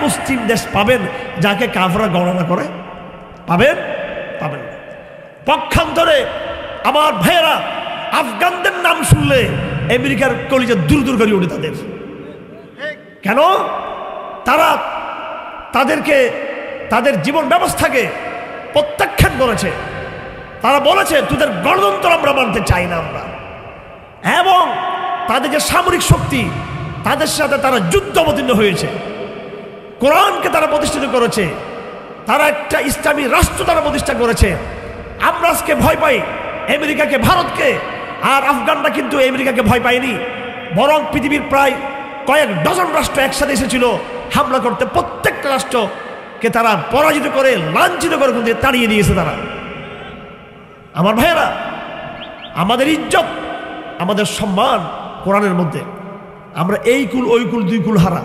মুসলিম দেশ পাবেন যাকে কাফেররা গণনা করে? পাবেন? পাবেন না। পক্ষান্তরে আমার ভাইয়েরা, আফগানদের নাম শুনলে আমেরিকার কলিজা দূর দূর করে ওঠে তাদের। কেন? তারা তাদের জীবন ব্যবস্থাকে প্রত্যাখ্যান করেছে। তারা বলেছে তোদের গণতন্ত্র আমরা মানতে চাই না আমরা। এবং তাদের যে সামরিক শক্তি, তাদের সাথে তারা যুদ্ধ অবতীর্ণ হয়েছে। কোরআনকে তারা প্রতিষ্ঠিত করেছে। তারা একটা ইসলামী রাষ্ট্র তারা প্রতিষ্ঠা করেছে। আমরা আজকে ভয় পাই আমেরিকাকে, ভারতকে, আর আফগানরা কিন্তু আমেরিকাকে ভয় পায়নি। বরং পৃথিবীর প্রায় কয়েক ডজন রাষ্ট্র একসাথে এসেছিল হামলা করতে। প্রত্যেকটা রাষ্ট্রকে তারা পরাজিত করে, লাঞ্ছিত করে তাড়িয়ে দিয়েছে তারা। আমার ভাইয়েরা, আমাদের ইজ্জত, আমাদের সম্মান কোরআনের মধ্যে। আমরা এই কুল ওই কুল দুই কুল হারা।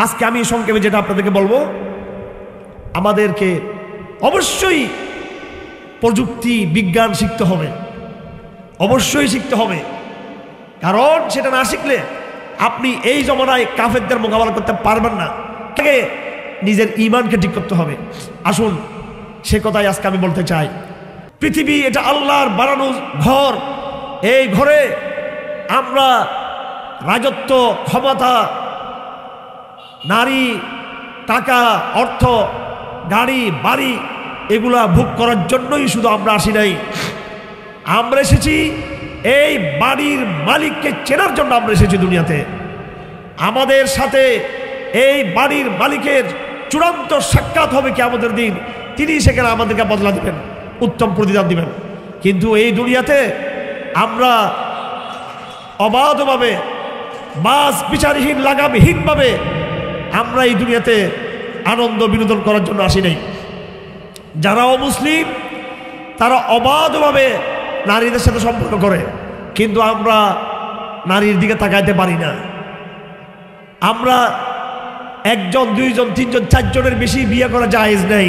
আজকে আমি সংক্ষেপে যেটা আপনাদেরকে বলবো, আমাদেরকে অবশ্যই প্রযুক্তি বিজ্ঞান শিখতে হবে, অবশ্যই শিখতে হবে। কারণ সেটা না শিখলে আপনি এই জমানায় কাফেরদের মোকাবেলা করতে পারবেন না। তাকে নিজের ঈমানকে ঠিক করতে হবে। আসুন সে কথাই আজকে আমি বলতে চাই। পৃথিবী এটা আল্লাহর বানানো ঘর। এই ঘরে আমরা রাজত্ব, ক্ষমতা, নারী, টাকা, অর্থ, গাড়ি, বাড়ি এগুলা ভোগ করার জন্যই শুধু আমরা আসি নাই। আমরা এসেছি এই বাড়ির মালিককে চেনার জন্য আমরা এসেছি দুনিয়াতে। আমাদের সাথে এই বাড়ির মালিকের চূড়ান্ত সাক্ষাৎ হবে কিয়ামতের দিন। তিনি সেখানে আমাদেরকে বদলা দিবেন, উত্তম প্রতিদান দিবেন। কিন্তু এই দুনিয়াতে আমরা অবাধভাবে, মাস বিচারহীন, লাগামহীনভাবে আমরা এই দুনিয়াতে আনন্দ বিনোদন করার জন্য আসি নাই। যারা অমুসলিম তারা অবাধভাবে নারীদের সাথে সম্পর্ক করে, কিন্তু আমরা নারীর দিকে তাকাইতে পারি না। আমরা একজন, দুইজন, তিনজন, চারজনের বেশি বিয়ে করা জায়েজ নাই।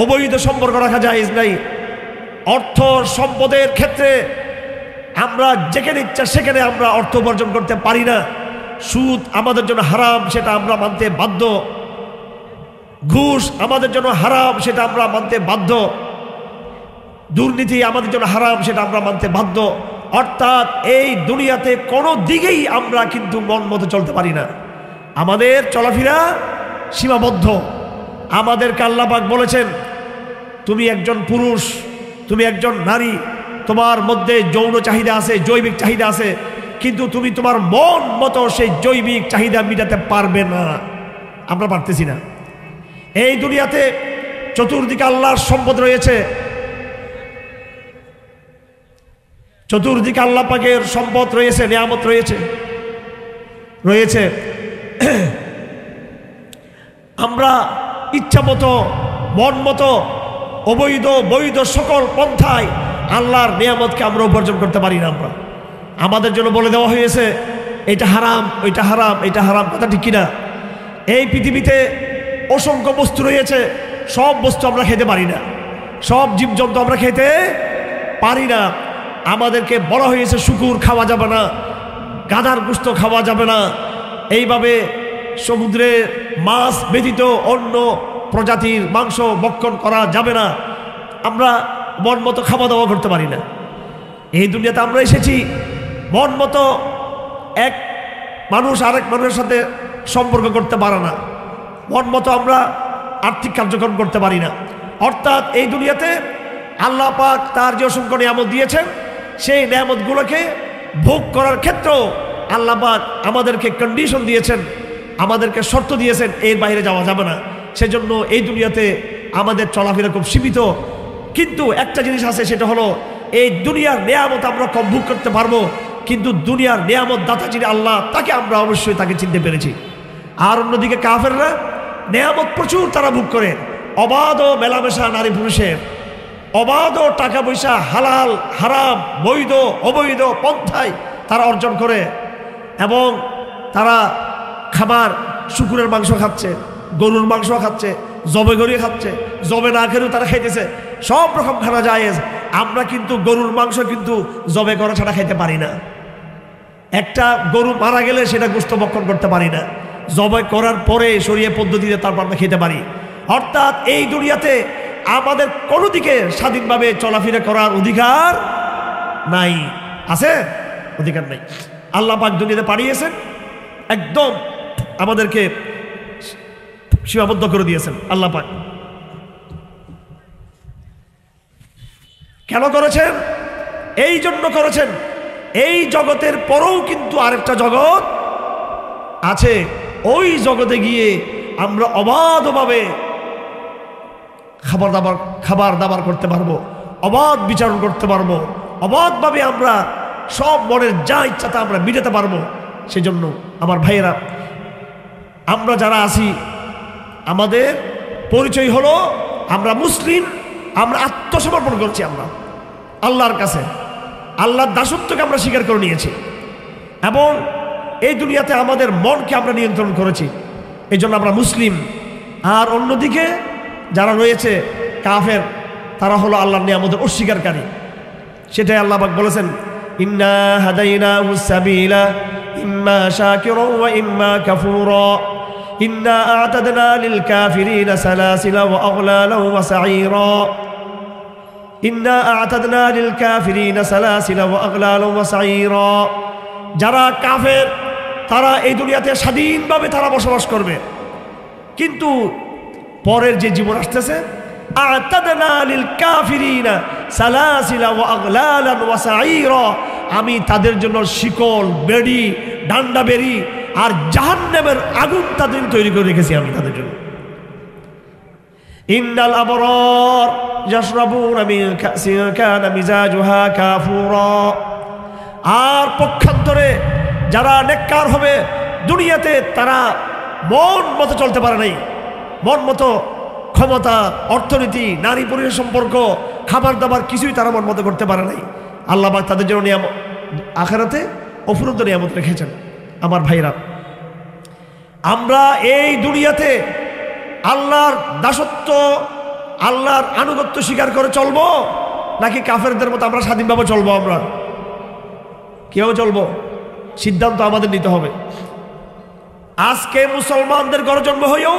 অবৈধ সম্পর্ক রাখা জায়েজ নাই। অর্থ সম্পদের ক্ষেত্রে আমরা যেখানে ইচ্ছা সেখানে আমরা অর্থ উপার্জন করতে পারি না। সুদ আমাদের জন্য হারাম, সেটা আমরা মানতে বাধ্য। ঘুষ আমাদের জন্য হারাম, সেটা আমরা মানতে বাধ্য। দুর্নীতি আমাদের জন্য হারাম, সেটা আমরা মানতে বাধ্য। অর্থাৎ এই দুনিয়াতে কোনো দিকেই আমরা কিন্তু মন মতো চলতে পারি না। আমাদের চলাফেরা সীমাবদ্ধ। আমাদেরকে আল্লাহ পাক বলেছেন, তুমি একজন পুরুষ, তুমি একজন নারী, তোমার মধ্যে যৌন চাহিদা আছে, জৈবিক চাহিদা আছে, কিন্তু তুমি তোমার মন মতো সেই জৈবিক চাহিদা মেটাতে পারবে না। আমরা পারতেছি না। এই দুনিয়াতে চতুর্দিকে আল্লাহর সম্পদ রয়েছে, চতুর্দিকে আল্লাহ পাকের সম্পদ রয়েছে, নিয়ামত রয়েছে। আমরা ইচ্ছা মতো, মন মতো, অবৈধ বৈধ সকল পন্থায় আল্লাহর নিয়ামতকে আমরা উপার্জন করতে পারি না। আমরা আমাদের জন্য বলে দেওয়া হয়েছে এটা হারাম, ওইটা হারাম, এটা হারাম। কথা ঠিক কিনা? এই পৃথিবীতে অসংখ্য বস্তু রয়েছে, সব বস্তু আমরা খেতে পারি না, সব জীবজন্তু আমরা খেতে পারি না। আমাদেরকে বলা হয়েছে শুকুর খাওয়া যাবে না, গাধার গোশত খাওয়া যাবে না, এইভাবে সমুদ্রে মাছ ব্যতীত অন্য প্রজাতির মাংস ভক্ষণ করা যাবে না। আমরা মন মতো খাওয়া দাওয়া করতে পারি না। এই দুনিয়াতে আমরা এসেছি মন মতো এক মানুষ আরেক মানুষের সাথে সম্পর্ক করতে পারে না, মন মতো আমরা আর্থিক কার্যক্রম করতে পারি না। অর্থাৎ এই দুনিয়াতে আল্লাহ পাক তার যে অসংখ্য নিয়ামত দিয়েছেন, সেই নিয়ামতগুলোকে ভোগ করার ক্ষেত্রেও আল্লাহ পাক আমাদেরকে কন্ডিশন দিয়েছেন, আমাদেরকে শর্ত দিয়েছেন, এর বাইরে যাওয়া যাবে না। সেজন্য এই দুনিয়াতে আমাদের চলাফেরা খুব সীমিত। কিন্তু একটা জিনিস আছে, সেটা হলো এই দুনিয়ার নিয়ামত আমরা কম ভোগ করতে পারবো, কিন্তু দুনিয়ার নিয়ামত দাতা যিনি আল্লাহ, তাকে আমরা অবশ্যই তাকে চিনতে পেরেছি। আর অন্যদিকে কাফেররা নিয়ামত প্রচুর তারা ভোগ করে, অবাধ মেলামেশা নারী পুরুষের, অবাধ টাকা পয়সা হালাল হারাম বৈধ অবৈধ পন্থায় তারা অর্জন করে, এবং তারা খাবার শুকুরের মাংস খাচ্ছে, গরুর মাংস খাচ্ছে, জবে গড়িয়ে খাচ্ছে, জবে না খেলেও তারা খাইতেছে, সব রকম খানা জায়েজ। আমরা কিন্তু গরুর মাংস কিন্তু জবে করা ছাড়া খাইতে পারি না। একটা গরু মারা গেলে সেটা গোশত ভক্ষণ করতে পারি না, জবাই করার পরে শরীয়ত পদ্ধতিতে তারপর আমরা খেতে পারি। অর্থাৎ এই দুনিয়াতে আমাদের কোনো দিকে স্বাধীনভাবে চলাফেরা করার অধিকার নাই। আছে? অধিকার নাই। আল্লাহ পাক দুনিয়াতে পাঠিয়েছেন, একদম আমাদেরকে সীমাবদ্ধ করে দিয়েছেন আল্লাহ পাক। কেন করেছেন? এই জন্য করেছেন, এই জগতের পরেও কিন্তু আরেকটা জগৎ আছে। ওই জগতে গিয়ে আমরা অবাধভাবে খাবার দাবার করতে পারবো, অবাধ বিচারণ করতে পারবো, অবাধভাবে আমরা সব মনের যা ইচ্ছাটা আমরা মিটাতে পারবো। সেজন্য আমার ভাইয়েরা, আমরা যারা আছি আমাদের পরিচয় হলো আমরা মুসলিম, আমরা আত্মসমর্পণ করছি আমরা আল্লাহর কাছে, আল্লাহর দাসত্বকে আমরা স্বীকার করে নিয়েছি এবং এই দুনিয়াতে আমাদের মনকে আমরা নিয়ন্ত্রণ করেছি, এই জন্য আমরা মুসলিম। আর অন্যদিকে যারা রয়েছে কাফের, তারা হলো আল্লাহর নিয়ামতের অস্বীকারী। সেটাই আল্লাহ পাক বলেছেন, ইন্না হাদাইনাহুস সাবিলা ইম্মা শাকিরা ওয়া ইম্মা কাফুরা ইন্না আ'তাদনা লিল কাফিরিনা সালাসিলা ওয়া আগলালা ওয়া সাঈরা ইন্না আ'তাদনা লিল কাফিরিনা সালাসিলা ওয়া আগলালা ওয়া সাঈরা। যারা কাফের তারা এই দুনিয়াতে স্বাধীনভাবে তারা বসবাস করবে, কিন্তু পরের যে জীবন আসতেছে, আ'তাদনা লিল কাফিরিনা সালাসিলা ওয়া আগলালা ওয়া সাঈরা, আমি তাদের জন্য শিকল, বেড়ি, ডান্ডা বেড়ি আর জাহান্নামের আগুন তাদের তৈরি করে রেখেছি আমি তাদের জন্য। ইন্নাল আবরার ইয়াশরাবুনা মিন কাসিন কানা মিজাজুহা কাফুরা। আর পক্ষান্তরে যারা নেককার হবে, দুনিয়াতে তারা মন মতো চলতে পারে নাই, মন মতো ক্ষমতা, অর্থনীতি, নারী পুরুষের সম্পর্ক, খাবার দাবার কিছুই তারা মন মতো করতে পারে নাই। আল্লাহ পাক তাদের জন্য নিয়ামত আখিরাতে অফুরন্ত নিয়ামত রেখেছেন। আমার ভাইরা, আমরা এই দুনিয়াতে আল্লাহর দাসত্ব, আল্লাহর আনুগত্য স্বীকার করে চলবো, নাকি কাফেরদের মতো আমরা স্বাধীনভাবে চলবো? আমরা কেউ চলবো? সিদ্ধান্ত আমাদের নিতে হবে। আজকে মুসলমানদের ঘরে জন্ম হয়েও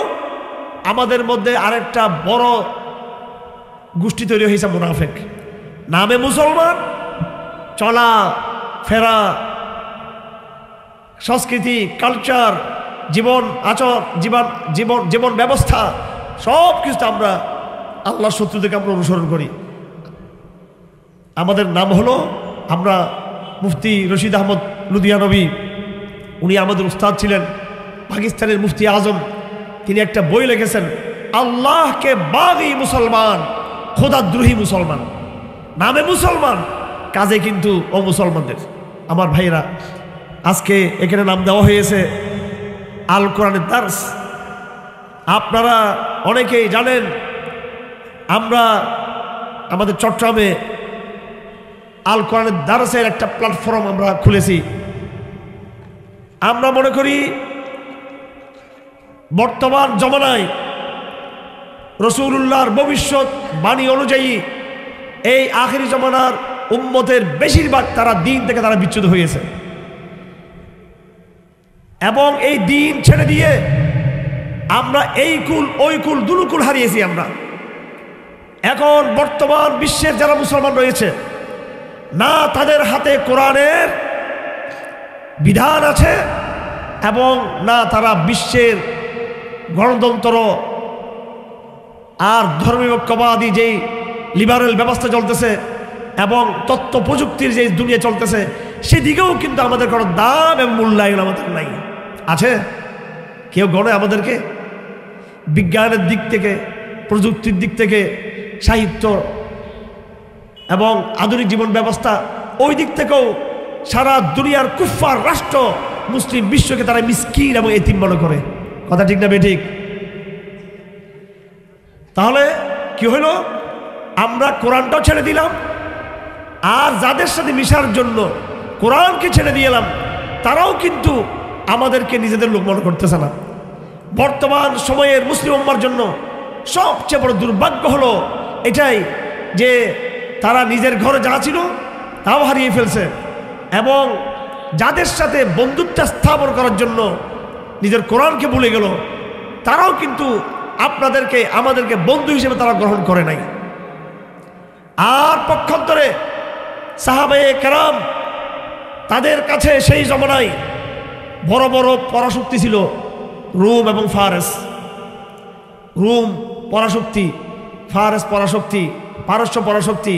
আমাদের মধ্যে আরেকটা বড় গোষ্ঠী তৈরি হয়েছে, মুনাফিক। নামে মুসলমান, চলা ফেরা, সংস্কৃতি, কালচার, জীবন আচর, জীবন ব্যবস্থা, সব কিছু আমরা আল্লাহর শত্রু থেকে আমরা অনুসরণ করি। আমাদের নাম হলো, আমরা মুফতি রশিদ আহমদ লুধিয়ানবী, উনি আমাদের উস্তাদ ছিলেন, পাকিস্তানের মুফতি আজম। তিনি একটা বই লিখেছেন, আল্লাহকে বাগী মুসলমান, খোদাদ্রোহী মুসলমান। নামে মুসলমান, কাজে কিন্তু অমুসলমানদের। আমার ভাইরা, আজকে এখানে নাম দেওয়া হয়েছে আল কোরআনের দার্স। আপনারা অনেকেই জানেন, আমরা আমাদের চট্টগ্রামে আল কোরআনের দার্সের একটা প্ল্যাটফর্ম আমরা খুলেছি। আমরা মনে করি বর্তমান জমানায় রাসূলুল্লাহর ভবিষ্যৎ বাণী অনুযায়ী এই আখিরি জমানার উম্মতের বেশিরভাগ তারা দিন থেকে তারা বিচ্যুত হয়েছে এবং এই দিন ছেড়ে দিয়ে আমরা এই কুল ওই কুল দুনুকুল হারিয়েছি। আমরা এখন বর্তমান বিশ্বের যারা মুসলমান রয়েছে, না তাদের হাতে কোরআনের বিধান আছে এবং না তারা বিশ্বের গণতন্ত্র আর ধর্মনিরপেক্ষবাদী যেই লিবারেল ব্যবস্থা চলতেছে এবং তথ্য প্রযুক্তির যে দুনিয়া চলতেছে, সেদিকেও কিন্তু আমাদের কোনো দাম এবং মূল্যায়ন আমাদের নাই। আছে কেউ গণে আমাদেরকে? বিজ্ঞানের দিক থেকে, প্রযুক্তির দিক থেকে, সাহিত্য এবং আধুনিক জীবন ব্যবস্থা, ওই দিক থেকেও সারা দুনিয়ার কুফফার রাষ্ট্র মুসলিম বিশ্বকে তারা মিসকিন এবং এতিম মনে করে। কথা ঠিক না বেঠিক? তাহলে কি হইল? আমরা কোরআনটাও ছেড়ে দিলাম, আর যাদের সাথে মিশার জন্য কোরআনকে ছেড়ে দিয়ে এলাম, তারাও কিন্তু আমাদেরকে নিজেদের লোক মনে করতেছে না। বর্তমান সময়ের মুসলিম উম্মার জন্য সবচেয়ে বড় দুর্ভাগ্য হলো এটাই যে তারা নিজের ঘরে যা ছিল তাও হারিয়ে ফেলছে এবং যাদের সাথে বন্ধুত্ব স্থাপন করার জন্য নিজের কোরআনকে ভুলে গেল, তারাও কিন্তু আপনাদেরকে আমাদেরকে বন্ধু হিসেবে তারা গ্রহণ করে নাই। আর পক্ষান্তরে সাহাবায়ে কেরাম, তাদের কাছে সেই জমানায় বড় বড় পরাশক্তি ছিল, রোম এবং ফারস। রোম পরাশক্তি, ফারস পরাশক্তি, পারস্য পরাশক্তি।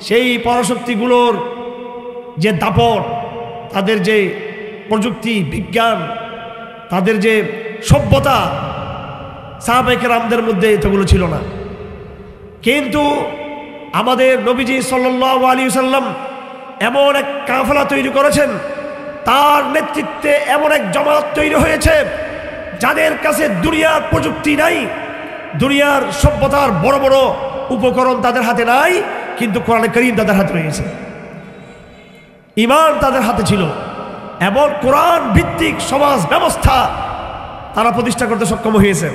সেই পরাশক্তিগুলোর যে দাপট, তাদের যে প্রযুক্তি বিজ্ঞান, তাদের যে সভ্যতা, সাহাবায়ে কেরামদের মধ্যে এতগুলো ছিল না। কিন্তু আমাদের নবীজি সাল্লাল্লাহু আলাইহি ওয়াসাল্লাম এমন এক কাফেলা তৈরি করেছেন, তার নেতৃত্বে এমন এক জামাত তৈরি হয়েছে যাদের কাছে দুনিয়ার প্রযুক্তি নাই, দুনিয়ার সভ্যতার বড় বড় উপকরণ তাদের হাতে নাই, কিন্তু কোরআনে কারীম তাদের হাতে রয়েছে, ঈমান তাদের হাতে ছিল, এবং কোরআন ভিত্তিক সমাজ ব্যবস্থা তারা প্রতিষ্ঠা করতে সক্ষম হয়েছে।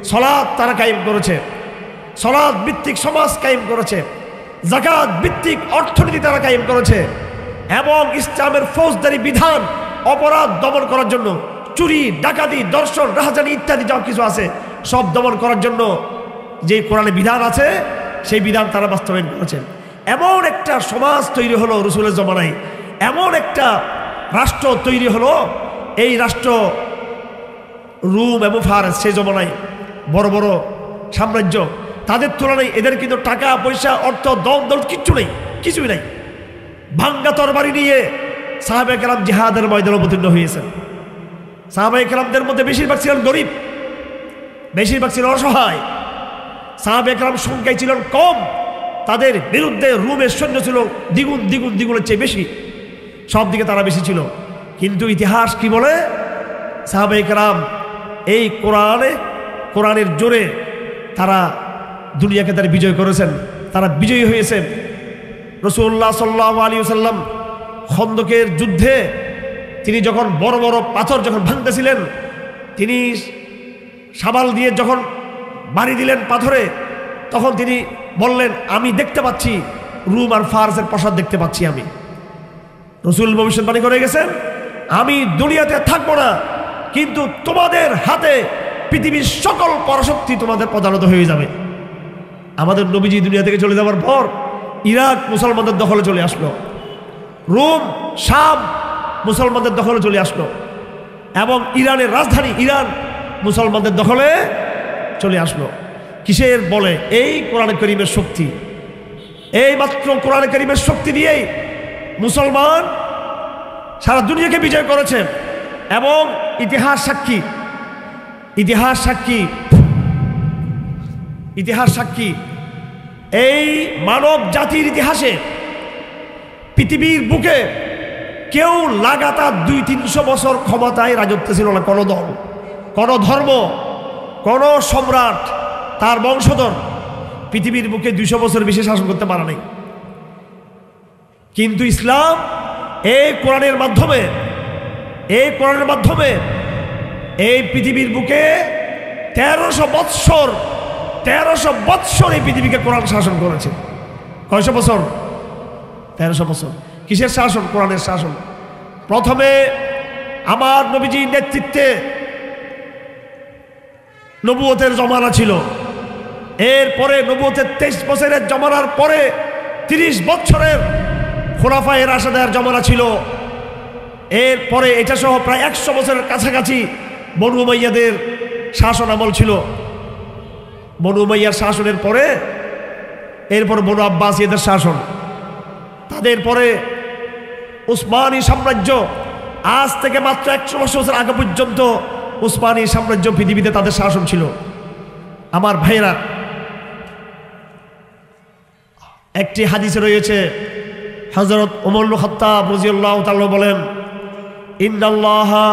সালাত তারা কায়েম করেছে, সালাত ভিত্তিক সমাজ কায়েম করেছে, যাকাত ভিত্তিক অর্থনীতি তারা কায়েম করেছে, এবং ইসলামের ফৌজদারি বিধান, অপরাধ দমন করার জন্য, চুরি ডাকাতি দর্শন রাহাজানি ইত্যাদি যা কিছু আছে সব দমন করার জন্য যে কোরআনে বিধান আছে সেই বিধান তারা বাস্তবায়ন করেছেন। এমন একটা সমাজ তৈরি হলো রাসূলের জমানায়, এমন একটা রাষ্ট্র তৈরি হলো, এই রাষ্ট্র রোম এবং ফারস সেই জমানায় বড় বড় সাম্রাজ্য, তাদের তুলনায় এদের কিন্তু টাকা পয়সা অর্থ দম দৌলত কিছুই নাই। ভাঙ্গা তরবারি নিয়ে সাহাবায়ে কেরাম জিহাদের ময়দানে অবতীর্ণ হয়েছেন। সাহাবায়ে কেরামদের মধ্যে বেশিরভাগ ছিলেন গরিব, বেশিরভাগ ছিলেন অসহায়। সাহাবায়ে কেরাম সংখ্যায় ছিলেন কম, তাদের বিরুদ্ধে রোমের সৈন্য ছিল দ্বিগুণের চেয়ে বেশি, সব দিকে তারা বেশি ছিল। কিন্তু ইতিহাস কি বলে? সাহাবায়ে কেরাম এই কোরআনের জোরে তারা দুনিয়াকে তারা বিজয় করেছেন, তারা বিজয়ী হয়েছেন। রাসূলুল্লাহ সাল্লাল্লাহু আলাইহি ওয়াসাল্লাম খন্দকের যুদ্ধে তিনি যখন বড় বড় পাথর যখন ভাঙতেছিলেন, তিনি সাবাল দিয়ে যখন বাড়ি দিলেন পাথরে, তখন তিনি বললেন, আমি দেখতে পাচ্ছি রোম আর ফারসের প্রাসাদ দেখতে পাচ্ছি। আমি রাসূল ভবিষ্যৎবাণী করে গেছেন, আমি দুনিয়াতে থাকবো না, কিন্তু তোমাদের হাতে পৃথিবীর সকল পরাশক্তি তোমাদের পদানত হয়ে যাবে। আমাদের নবীজি দুনিয়া থেকে চলে যাওয়ার পর ইরাক মুসলমানদের দখলে চলে আসলো, রোম শাম মুসলমানদের দখলে চলে আসলো, এবং ইরানের রাজধানী ইরান মুসলমানদের দখলে চলে আসলো। কিসের বলে? এই কোরআনে কারীমের শক্তি। এই মাত্র কোরআনে কারীমের শক্তি দিয়েই মুসলমান সারা দুনিয়াকে বিজয় করেছে। এবং ইতিহাস সাক্ষী এই মানব জাতির ইতিহাসে পৃথিবীর বুকে কেউ লাগাতার 200-300 বছর ক্ষমতায় রাজত্ব ছিল না। কোনো দল, কোনো ধর্ম, কোনো সম্রাট তার বংশধর পৃথিবীর বুকে 200 বছর বেশি শাসন করতে পারে নাই। কিন্তু ইসলাম এই কোরআনের মাধ্যমে এই পৃথিবীর বুকে 1300 বৎসর এই পৃথিবীকে কোরআন শাসন করেছে। কয়শো বছর? 1300 বছর। কিসের শাসন? কোরআনের শাসন। প্রথমে আমার নবীজির নেতৃত্বে নবুয়তের জমানা ছিল, এরপরে নবুয়তের 23 বছরের জমানার পরে 30 বছরের খোলাফায়ে রাশেদার জমানা ছিল, এরপরে এটা সহ প্রায় 100 বছরের কাছাকাছি বনু উমাইয়াদের শাসন আমল ছিল। বনু উমাইয়ার শাসনের পরে এরপর বনু আব্বাসীয়দের শাসন, তাদের পরে উসমানী সাম্রাজ্য। আজ থেকে মাত্র 100 বছর আগে পর্যন্ত উসমানী সাম্রাজ্য পৃথিবীতে তাদের শাসন ছিল। আমার ভাইরা, একটি হাদিসে রয়েছে, হযরত ওমর ইবনে খাত্তাব রাদিয়াল্লাহু তাআলা বলেন, ইন্নাল্লাহা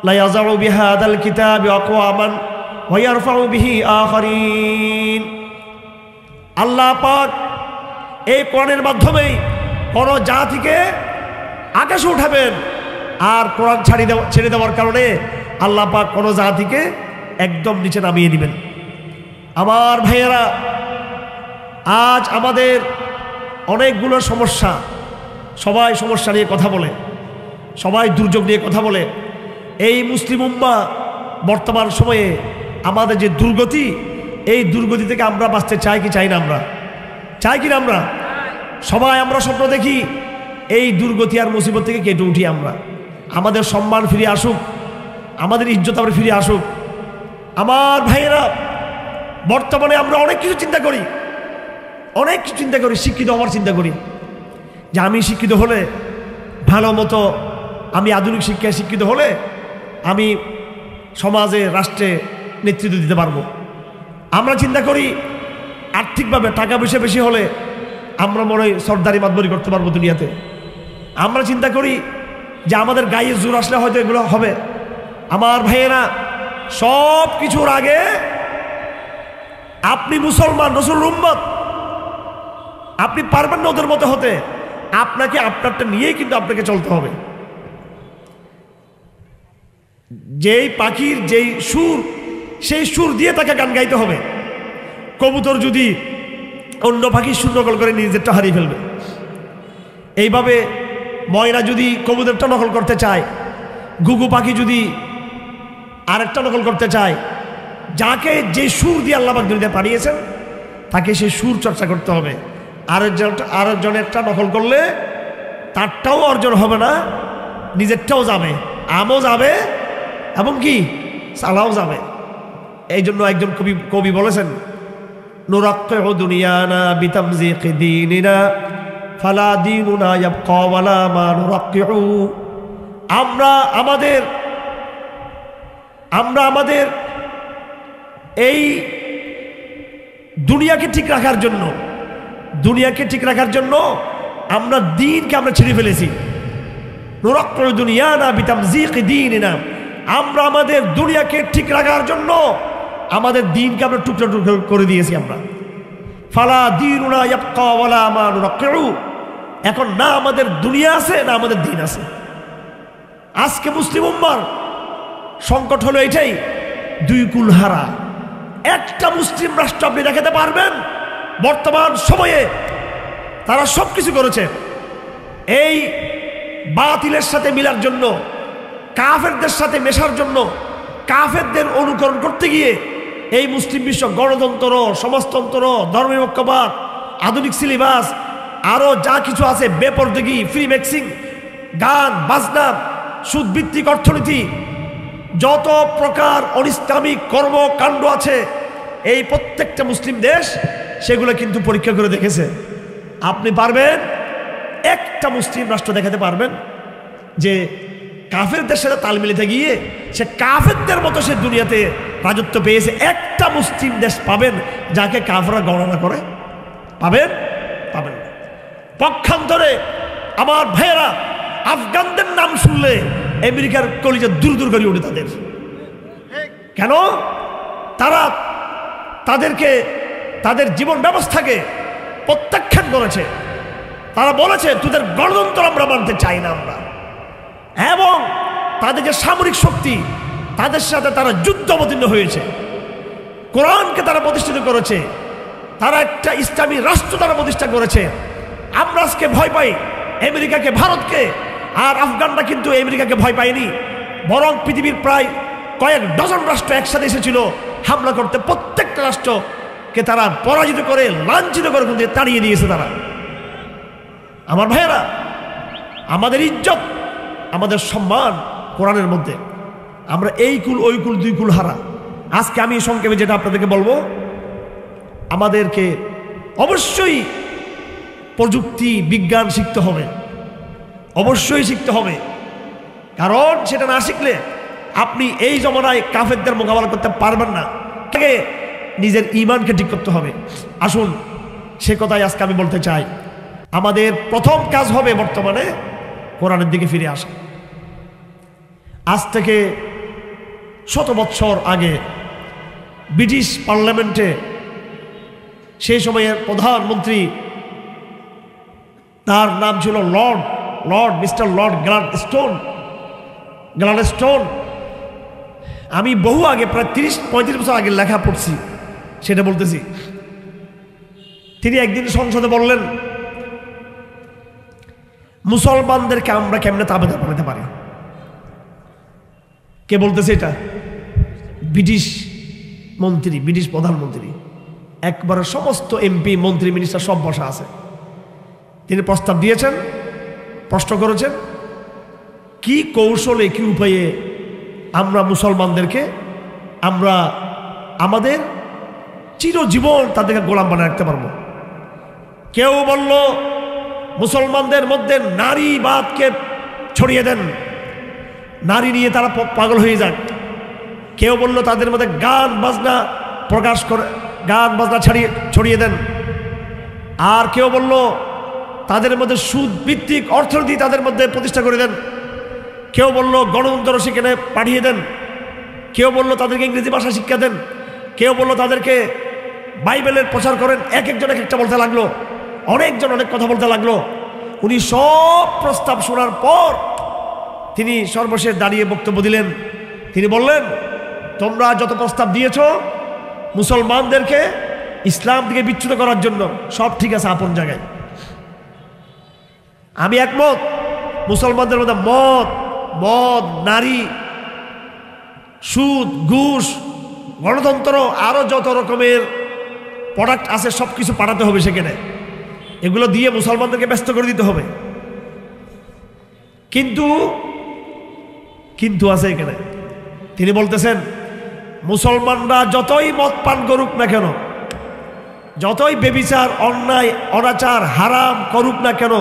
লা ইয়াযাউ বিহাদাল কিতাবি আকওয়ামান ওয়া ইয়ারফাউ বিহি আখারিন। আল্লাহ পাক এই কোরআনের মাধ্যমেই কোন জাতিকে আকাশে উঠাবেন, আর কোরআন ছেড়ে দেওয়ার কারণে আল্লাহ পাক কোন জাতিকে একদম নিচে নামিয়ে দিবেন। আমার ভাইয়েরা, আজ আমাদের অনেকগুলো সমস্যা, সবাই সমস্যা নিয়ে কথা বলে, সবাই দুর্যোগ নিয়ে কথা বলে। এই মুসলিম উম্মাহ বর্তমান সময়ে আমাদের যে দুর্গতি, এই দুর্গতি থেকে আমরা বাঁচতে চাই কি চাই না? আমরা চাই কি না? আমরা সবাই আমরা স্বপ্ন দেখি এই দুর্গতি আর মুসিবত থেকে কেটে উঠি আমরা, আমাদের সম্মান ফিরে আসুক, আমাদের ইজ্জত আবার ফিরে আসুক। আমার ভাইয়েরা, বর্তমানে আমরা অনেক কিছু চিন্তা করি, অনেক কিছু চিন্তা করি, শিক্ষিত হওয়ার চিন্তা করি যে আমি শিক্ষিত হলে ভালো মতো, আমি আধুনিক শিক্ষায় শিক্ষিত হলে আমি সমাজে রাষ্ট্রে নেতৃত্ব দিতে পারবো। আমরা চিন্তা করি আর্থিকভাবে টাকা পয়সা বেশি হলে আমরা মনে হয় সর্দারি মাতবরি করতে পারবো দুনিয়াতে। আমরা চিন্তা করি যে আমাদের গায়ে জোর আসলে হয়তো এগুলো হবে। আমার ভাইয়েরা, সব কিছুর আগে আপনি মুসলমান, রাসূলের উম্মত, আপনি পারবেন না ওদের মতো হতে। আপনাকে আপনারটা নিয়েই কিন্তু আপনাকে চলতে হবে। যেই পাখির যেই সুর, সেই সুর দিয়ে তাকে গান গাইতে হবে। কবুতর যদি অন্য পাখির সুর নকল করে নিজেরটা হারিয়ে ফেলবে। এইভাবে ময়না যদি কবুতরটা নকল করতে চায়, ঘুঘু পাখি যদি আরেকটা নকল করতে চায়, যাকে যে সুর দিয়ে আল্লাহ পাক দুনিয়াতে পাঠিয়েছেন তাকে সেই সুর চর্চা করতে হবে। আরেকজনেরটা নকল করলে তারটাও অর্জন হবে না, নিজেরটাও যাবে, আমও যাবে এবং কি সালাও যাবে। এই জন্য একজন কবি বলেছেন, নুরাক্কিউ দুনিয়ানা বিতামযীকি দীনিনা ফালা দীনুনা ইয়াবকা ওয়ালা মা নুরাক্কিউ। আমরা আমাদের এই দুনিয়াকে ঠিক রাখার জন্য আমরা দিনকে আমরা ছেড়ে ফেলেছি। নুরাক্কিউ দুনিয়ানা বিতামযীকি দীনিনা, আমরা আমাদের দুনিয়াকে ঠিক রাখার জন্য আমাদের দিনকে আমরা টুকরো টুকরো করে দিয়েছি আমরা। ফালা দীনুনা ইয়াবকা ওয়ালা মা নুরাক্কিউ। এখন না আমাদের দুনিয়া আছে না আমাদের দিন আছে। আজকে মুসলিম উম্মার সংকট হলো এটাই, দুই কুলহারা। একটা মুসলিম রাষ্ট্র আপনি দেখাতে পারবেন বর্তমান সময়ে তারা সব কিছু করেছে এই বাতিলের সাথে মিলার জন্য, কাফেরদের সাথে মেশার জন্য, কাফেরদের অনুকরণ করতে গিয়ে এই মুসলিম বিশ্ব গণতন্ত্র, সমাজতন্ত্র, ধর্মনিরপেক্ষবাদ, আধুনিক সিলেবাস, আরো যা কিছু আছে, বেপরদগি, ফ্রি মিক্সিং, গান বাজনা, সুদভিত্তিক অর্থনীতি, যত প্রকার অনিসলামিক কর্মকাণ্ড আছে এই প্রত্যেকটা মুসলিম দেশ সেগুলো কিন্তু পরীক্ষা করে দেখেছে। আপনি পারবেন একটা মুসলিম রাষ্ট্র দেখাতে পারবেন যে কাফেরদের সাথে তাল মিলাতে গিয়ে সে কাফেরদের মতো সে দুনিয়াতে রাজত্ব পেয়েছে? একটা মুসলিম দেশ পাবেন যাকে কাফেররা গণনা করে? পাবেন না। পক্ষান্তরে আমার ভাইয়েরা, আফগানদের নাম শুনলে আমেরিকার কলিজা দূর দূর করে ওঠে তাদের। কেন? তারা তাদের জীবন ব্যবস্থাকে প্রত্যাখ্যান করেছে। তারা বলেছে তোদের গণতন্ত্র আমরা মানতে চাই না আমরা। এবং তাদের যে সামরিক শক্তি, তাদের সাথে তারা যুদ্ধ অবতীর্ণ হয়েছে। কোরআনকে তারা প্রতিষ্ঠিত করেছে, তারা একটা ইসলামী রাষ্ট্র তারা প্রতিষ্ঠা করেছে। আমরা আজকে ভয় পাই আমেরিকাকে, ভারতকে, আর আফগানরা কিন্তু আমেরিকাকে ভয় পায়নি, বরং পৃথিবীর প্রায় কয়েক ডজন রাষ্ট্র একসাথে এসেছিল হামলা করতে। প্রত্যেকটা রাষ্ট্রকে তারা পরাজিত করে, লাঞ্ছিত করে তাড়িয়ে দিয়েছে তারা। আমার ভাইয়েরা, আমাদের ইজ্জত, আমাদের সম্মান কোরআনের মধ্যে। আমরা এই কুল ওই কুল দুই কুল হারা। আজকে আমি সংক্ষেপে যেটা আপনাদেরকে বলবো, আমাদেরকে অবশ্যই প্রযুক্তি বিজ্ঞান শিখতে হবে, অবশ্যই শিখতে হবে। কারণ সেটা না শিখলে আপনি এই জমানায় কাফেরদের মোকাবেলা করতে পারবেন না। তাকে নিজের ঈমানকে ঠিক করতে হবে। আসুন সে কথাই আজকে আমি বলতে চাই। আমাদের প্রথম কাজ হবে বর্তমানে কোরআনের দিকে ফিরে আসা। আজ থেকে 100 বছর আগে ব্রিটিশ পার্লামেন্টে সেই সময়ের প্রধানমন্ত্রী, তার নাম ছিল মিস্টার লর্ড গ্লাডস্টোন। আমি বহু আগে, প্রায় 30-35 বছর আগে লেখা পড়ছি, সেটা বলতেছি। তিনি একদিন সংসদে বললেন, মুসলমানদেরকে আমরা কেমনে তাবেদার বানাতে পারি। কে বলতেছে এটা? ব্রিটিশ মন্ত্রী, ব্রিটিশ প্রধানমন্ত্রী, একবারে সমস্ত এমপি মন্ত্রী মিনিস্টার সব বসা আছে। তিনি প্রস্তাব দিয়েছেন, প্রশ্ন করেছেন কি কৌশলে কি উপায়ে আমরা মুসলমানদেরকে আমরা আমাদের চিরজীবন তাদেরকে গোলাম বানিয়ে রাখতে পারবো। কেউ বলল মুসলমানদের মধ্যে নারীবাদকে ছড়িয়ে দেন, নারী নিয়ে তারা পাগল হয়ে যাক। কেউ বলল তাদের মধ্যে গান বাজনা প্রকাশ করে, গান বাজনা ছড়িয়ে দেন। আর কেউ বলল তাদের মধ্যে সুদ ভিত্তিক অর্থনীতি তাদের মধ্যে প্রতিষ্ঠা করে দেন। কেউ বলল গণতন্ত্র সেখানে পাঠিয়ে দেন। কেউ বলল তাদেরকে ইংরেজি ভাষা শিক্ষা দেন। কেউ বলল তাদেরকে বাইবেলের প্রচার করেন। এক একজন এক একটা বলতে লাগলো, অনেকজন অনেক কথা বলতে লাগলো। উনি সব প্রস্তাব শোনার পর তিনি সর্বশেষ দাঁড়িয়ে বক্তব্য দিলেন। তিনি বললেন, তোমরা যত প্রস্তাব দিয়েছ মুসলমানদেরকে ইসলাম থেকে বিচ্যুত করার জন্য, সব ঠিক আছে আপন জায়গায়, আমি একমত। মুসলমানদের মধ্যে মদ, নারী, সুদ, ঘুষ, গণতন্ত্র, আরো যত রকমের প্রোডাক্ট আছে সব কিছু পাঠাতে হবে সেখানে, এগুলো দিয়ে মুসলমানদেরকে ব্যস্ত করে দিতে হবে। কিন্তু আছে এখানে। তিনি বলতেছেন মুসলমানরা যতই মদ পান করুক না কেন, যতই বেবিচার, অন্যায়, অনাচার, হারাম করুক না কেন,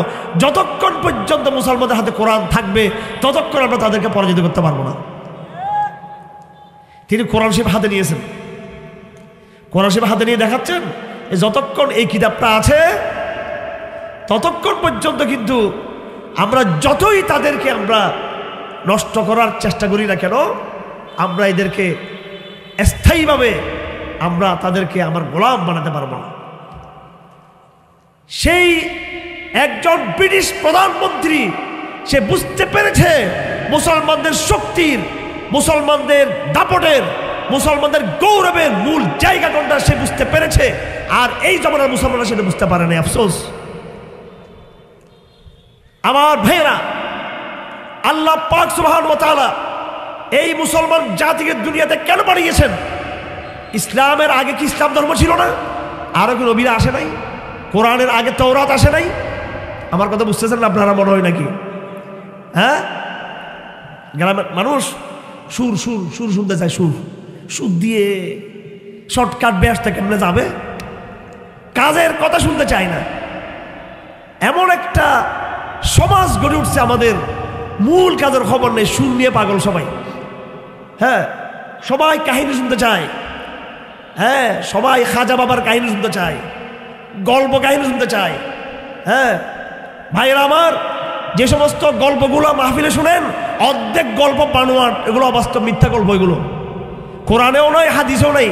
যতক্ষণ পর্যন্ত মুসলমানদের হাতে কোরআন থাকবে ততক্ষণ আমরা তাদেরকে পরাজিত করতে পারবো না। তিনি কোরআন শরীফ হাতে নিয়েছেন, কোরআন শরীফ হাতে নিয়ে দেখাচ্ছেন যতক্ষণ এই কিতাবটা আছে ততক্ষণ পর্যন্ত কিন্তু আমরা যতই তাদেরকে আমরা নষ্ট করার চেষ্টা করি না কেন, আমরা এদেরকে স্থায়ীভাবে আমরা তাদেরকে আমার গোলাম বানাতে পারবো না। সেই একজন ব্রিটিশ প্রধানমন্ত্রী সে বুঝতে পেরেছে মুসলমানদের শক্তির, মুসলমানদের দাপটের, মুসলমানদের গৌরবের মূল জায়গা কোনটা সে বুঝতে পেরেছে। আর এই জমানার মুসলমানরা সেটা বুঝতে পারে না, আফসোস। আমার ভাইয়েরা, আল্লাহ পাক সুবহানাহু ওয়া তাআলা এই মুসলমান জাতিকে দুনিয়াতে কেন পাঠিয়েছেন? ইসলামের আগে কি ইসলাম ধর্ম ছিল না? আরো কি নবীরা আসে নাই? কোরআনের আগে তাওরাত আসে নাই? আমার কথা বুঝতেছেন না আপনারা? মনে হয় নাকি? হ্যাঁ, গ্রামের মানুষ সুর সুর সুর শুনতে চায়, সুর দিয়ে শর্টকাট ব্যস্তা কেমনে যাবে, কাজের কথা শুনতে চায় না। এমন একটা সমাজ গড়ে উঠছে আমাদের, মূল কাজের খবর নেই, সুর নিয়ে পাগল সবাই। হ্যাঁ, সবাই কাহিনী শুনতে চায়। হ্যাঁ, সবাই খাজা বাবার কাহিনী শুনতে চায়, গল্প কাহিনী শুনতে চায়। হ্যাঁ ভাইয়েরা আমার, যে সমস্ত গল্পগুলো মাহফিলে শুনেন অর্ধেক গল্প বানোয়াট, এগুলো অবাস্তব মিথ্যা গল্প। এগুলো কোরআনেও নয়, হাদিসেও নাই।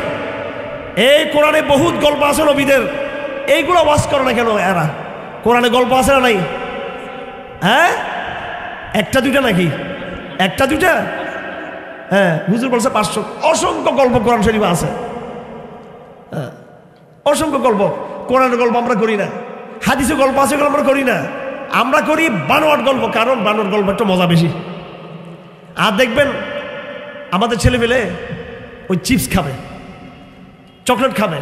এই কোরআনে বহুত গল্প আছে নবীদের, এইগুলো ওয়াজ করে না কেন এরা? কোরআনে গল্প আছে না নাই? হ্যাঁ, একটা দুইটা নাকি? একটা দুইটা? হ্যাঁ, হুজুর বলছে 500। অসংখ্য গল্প কোরআন শরীফে আছে। হ্যাঁ, অসংখ্য গল্প। কোরআনের গল্প আমরা করি না, হাদিসে গল্প আছে এগুলো আমরা করি না, আমরা করি বানোয়াট গল্প। কারণ বানোয়াট গল্প একটু মজা বেশি। আর দেখবেন আমাদের ছেলেমেলে ওই চিপস খাবে, চকলেট খাবে,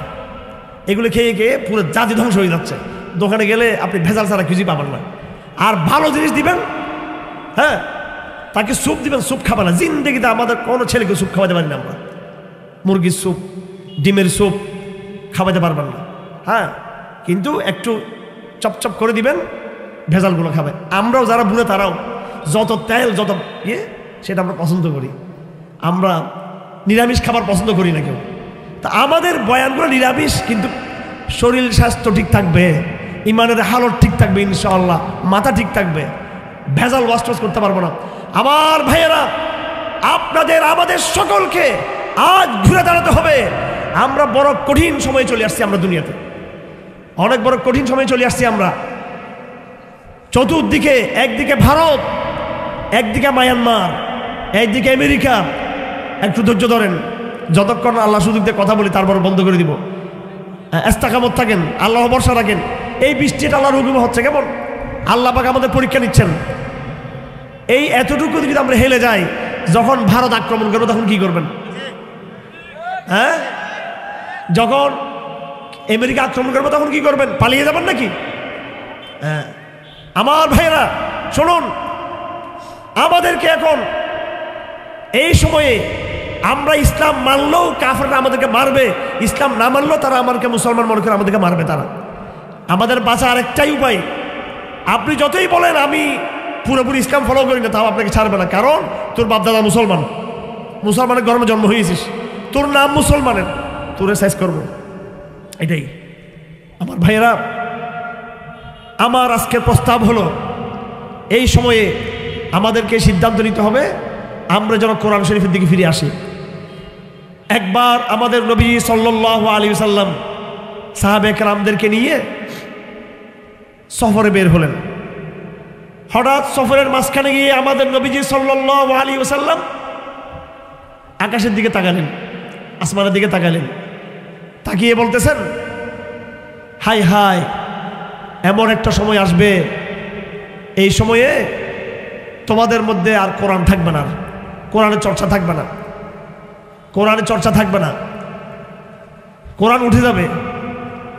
এগুলো খেয়ে খেয়ে পুরো জাতি ধ্বংস হয়ে যাচ্ছে। দোকানে গেলে আপনি ভেজাল ছাড়া কিছুই পাবেন না। আর ভালো জিনিস দিবেন, হ্যাঁ, তাকে স্যুপ দিবেন, স্যুপ খাবে না। জিন্দেগিতে আমাদের কোনো ছেলেকে স্যুপ খাওয়াতে পারি না আমরা। মুরগির স্যুপ, ডিমের স্যুপ খাওয়াতে পারবেন না। হ্যাঁ, কিন্তু একটু চপচপ করে দিবেন, ভেজালগুলো খাবে। আমরাও যারা বুড়ে তারাও যত তেল, যত সেটা আমরা পছন্দ করি। আমরা নিরামিষ খাবার পছন্দ করি না কেউ। তা আমাদের বয়ানগুলো নিরামিষ, কিন্তু শরীর স্বাস্থ্য ঠিক থাকবে, ইমানের হালত ঠিক থাকবে ইনশাআল্লাহ, মাথা ঠিক থাকবে, ভেজাল ওয়াশ করতে পারবো না। আমার ভাইয়েরা, আপনাদের আমাদের সকলকে আজ ঘুরে দাঁড়াতে হবে। আমরা বড় কঠিন সময়ে চলে আসছি, আমরা দুনিয়াতে অনেক বড় কঠিন সময়ে চলে আসছি আমরা। চতুর্দিকে, একদিকে ভারত, একদিকে মায়ানমার, একদিকে আমেরিকা। একটু ধৈর্য ধরেন, যতক্ষণ আল্লাহ সুযোগ দিয়ে কথা বলি তারপর বন্ধ করে দিব। ইস্তেকামত থাকেন, আল্লাহ ভরসা রাখেন। এই বৃষ্টিটা আল্লাহর হুকুমে হচ্ছে কেমন? আল্লাহ পাক আমাদের পরীক্ষা নিচ্ছেন। এই এতটুকু যদি আমরা হেলে যাই, যখন ভারত আক্রমণ করবে তখন কি করবেন? হ্যাঁ, যখন আমেরিকা আক্রমণ করবে তখন কি করবেন? পালিয়ে যাবেন নাকি? হ্যাঁ, আমার ভাইয়েরা শুনুন, আমাদেরকে এখন এই সময়ে আমরা ইসলাম মানলেও কাফেররা আমাদেরকে মারবে, ইসলাম না মানলেও তারা আমাদেরকে মুসলমান মনে করে আমাদেরকে মারবে। তারা আমাদের বাঁচা আরেকটাই উপায়, আপনি যতই বলেন আমি পুরোপুরি ইসলাম ফলো করি না, তাও আপনাকে ছাড়বে না। কারণ তোর বাপদাদা মুসলমান, মুসলমানের গর্ভে জন্ম হয়েছিস, তোর নাম মুসলমানের, তোরে সাইজ করবো। এটাই আমার ভাইয়েরা, আমার আজকের প্রস্তাব হলো এই সময়ে আমাদেরকে সিদ্ধান্ত নিতে হবে আমরা যেন কোরআন শরীফের দিকে ফিরে আসি। একবার আমাদের নবী সাল্লাল্লাহু আলাইহি ওয়াসাল্লাম সাহাবে কেরামদেরকে নিয়ে সফরে বের হলেন। হঠাৎ সফরের মাঝখানে গিয়ে আমাদের নবীজি সাল্লাল্লাহু আলাইহি ওয়াসাল্লাম আকাশের দিকে তাকালেন, আসমানের দিকে তাকালেন, তাকিয়ে বলতেছেন, হাই হাই, এমন একটা সময় আসবে, এই সময়ে তোমাদের মধ্যে আর কোরআন থাকবে না, কোরআনের চর্চা থাকবে না, কোরআনের চর্চা থাকবে না, কোরআন উঠে যাবে।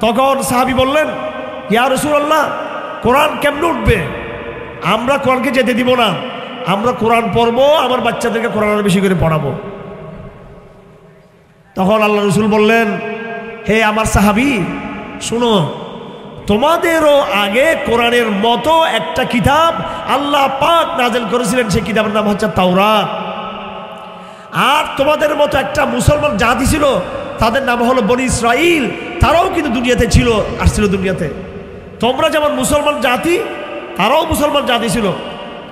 তখন সাহাবী বললেন, ইয়া রাসূলুল্লাহ, কোরআন কেমনে উঠবে? আমরা কোরআনকে যেতে দিব না, আমরা কোরআন পড়বো, আমার বাচ্চাদেরকে কোরআন বেশি করে পড়াবো। তখন আল্লাহ রাসূল বললেন, হে আমার সাহাবী, শুনো, তোমাদেরও আগে কোরআনের মতো একটা কিতাব আল্লাহ পাক নাযিল করেছিলেন, সেই কিতাবের নাম হচ্ছে তাওরাত। আর তোমাদের মতো একটা মুসলমান জাতি ছিল, তাদের নাম হলো বনি ইসরাইল, তারাও কিন্তু দুনিয়াতে ছিল, আসছিল দুনিয়াতে। তোমরা যেমন মুসলমান জাতি, তারাও মুসলমান জাতি ছিল।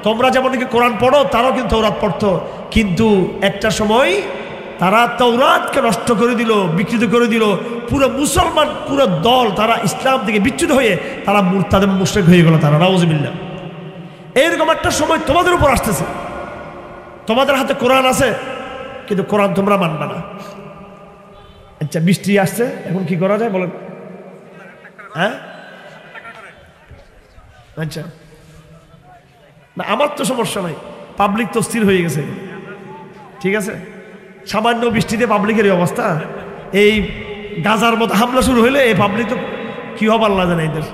তোমরা যেমন নাকি কোরআন পড়ো, তারাও কিন্তু তাওরাত পড়তো। কিন্তু একটা সময় তারা তাওরাতকে নষ্ট করে দিল, বিকৃত করে দিল। পুরো মুসলমান, পুরো দল তারা ইসলাম থেকে বিচ্যুত হয়ে তারা মুরতাদ মুশরিক হয়ে গেল, তারা নাউযুবিল্লাহ। এইরকম একটা সময় তোমাদের উপর আসতেছে, তোমাদের হাতে কোরআন আছে কিন্তু কোরআন তোমরা মানবে না। আচ্ছা, বৃষ্টি আসছে, এখন কি করা যায় বলেন? হ্যাঁ, আচ্ছা, না আমার তো সমস্যা নাই, পাবলিক তো স্থির হয়ে গেছে, ঠিক আছে। সামান্য বৃষ্টিতে পাবলিকের অবস্থা, এই গাজার মতো হামলা শুরু হইলে এই পাবলিক তো কি হবে আল্লাহ জানে এদের।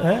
হ্যাঁ,